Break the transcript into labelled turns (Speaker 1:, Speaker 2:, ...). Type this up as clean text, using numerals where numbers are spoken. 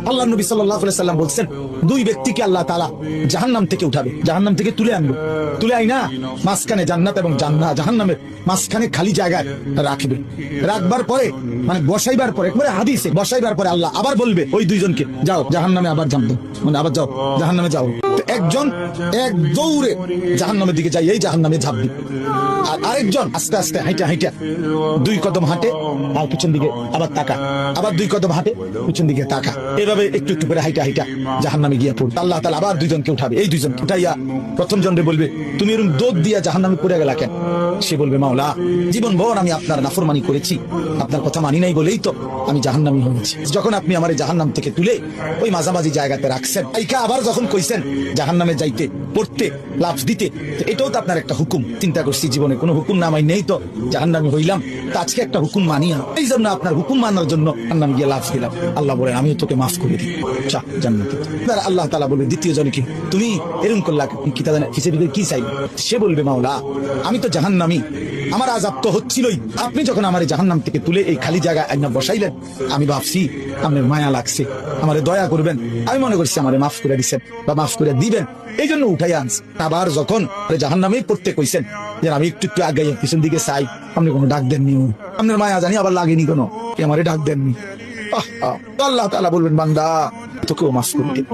Speaker 1: আল্লাহ নবী সাল্লাল্লাহু আলাইহি সাল্লাম বলছেন, দুই ব্যক্তিকে আল্লাহ তাআলা জাহান্নাম থেকে উঠাবে, জাহান্নাম থেকে তুলে আনবে, তুলে আইনা মাঝখানে জান্নাত এবং জাহান্নামের মাঝখানে খালি জায়গায় রাখবে। রাখবার পরে মানে বসাইবার পরে, একবারে হাদিসে বসাইবার পরে আল্লাহ আবার বলবে ওই দুইজনকে, যাও জাহান্নামে আবার যাও, মানে আবার যাও জাহান্নামে যাও। তো একজন এক দৌড়ে জাহান্নামের দিকে যাই, এই জাহান্নামে ঝাঁপ দিবে, আর আরেকজন আস্তে আস্তে হাইটা হাইটা দুই কদম হাঁটে আর পিছন দিকে আবার তাকা, আবার দুই কদম হাঁটে পিছন দিকে তাকা, এভাবে একটু একটু করে হাইটা হাইটা জাহান্নামে গিয়া পড়বে। আল্লাহ তাআলা আবার দুইজনকে উঠাবে, এই দুইজনকে উঠাইয়া প্রথম জনরে বলবে, তুমি এরকম দোদ দিয়া জাহান্নামে পড়ে গেলা কেন? সে বলবে, মাওলা জীবন ভর আমি আপনার নাফরমানি করেছি, আপনার কথা মানি নাই বলেই তো আমি জাহান্নামী হয়েছি। যখন আপনি আমার জাহান্নাম থেকে তুলে ওই মাঝামাঝি জায়গাতে রাখছেন, এইকা আবার যখন কইছেন জাহান্নামে যাইতে পড়তে লাফ দিতে, তো এটাও তো আপনার একটা হুকুম। চিন্তা করছি জীবনে কোনো হুকুম না মানি নেই তো জাহান্নামী হইলাম, তো আজকে একটা হুকুম মানিয়া, এই জন্য আপনার হুকুম মানার জন্য জাহান্নামে গিয়ে লাফ দিলাম। আল্লাহ বলেন, আমিও তোকে মাফ করে দিই, চা জান্নাতে। আল্লাহ তাআলা বলবে দ্বিতীয় জনকে, তুমি এরকম করলা কি, তা হিসেবে কি চাই? সে বলবে, মাওলা আমি তো জাহান্নামী, আমার আযাব তো হচ্ছিলই, আপনি যখন আমার জাহান্নাম থেকে তুলে এই খালি জায়গায় আইনা বসাইলেন, আমি ভাবছি আপনার মায়া লাগছে, আমারে দয়া করবেন, আমি মনে করছি আমারে মাফ করে দিচ্ছেন বা মাফ করে দিবেন, এই জন্য উঠাই আনছি। আবার যখন জাহান্নামেই পড়তে কইছেন, যে আমি একটু একটু আগে পিছন দিকে চাই, আপনি কোনো ডাক দেননি, আপনার মায়া জানি আবার লাগেনি কোনো, আমারে ডাক দেননি। আল্লাহ তাআলা বলবেন, বান্দা তোকেও মাফ করে দিন।